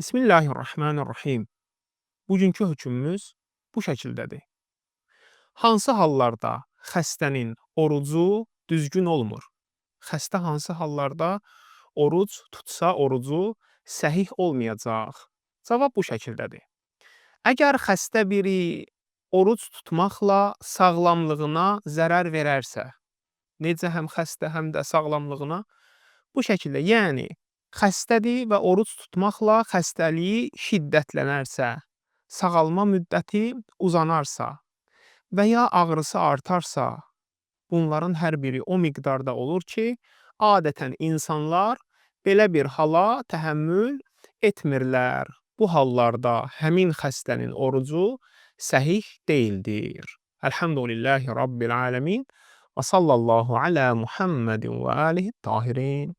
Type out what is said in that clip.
Bismillahirrahmanirrahim. Bugünkü hökmümüz bu şəkildədir. Hansı hallarda xəstənin orucu düzgün olmur? Xəstə hansı hallarda oruc tutsa orucu səhih olmayacaq? Cavab bu şəkildədir. Əgər xəstə biri oruc tutmaqla sağlamlığına zərər verərsə, necə həm xəstə, həm də sağlamlığına? Bu şəkildə, yəni xəstədir və oruc tutmaqla xəstəliyi şiddətlənərsə, sağalma müddəti uzanarsa və ya ağrısı artarsa, bunların hər biri o miqdarda olur ki, adətən insanlar belə bir hala təhəmmül etmirlər. Bu hallarda həmin xəstənin orucu səhih deyildir. Elhamdülillahi Rabbil aləmin və sallallahu alə Muhammedin və alihi tahirin.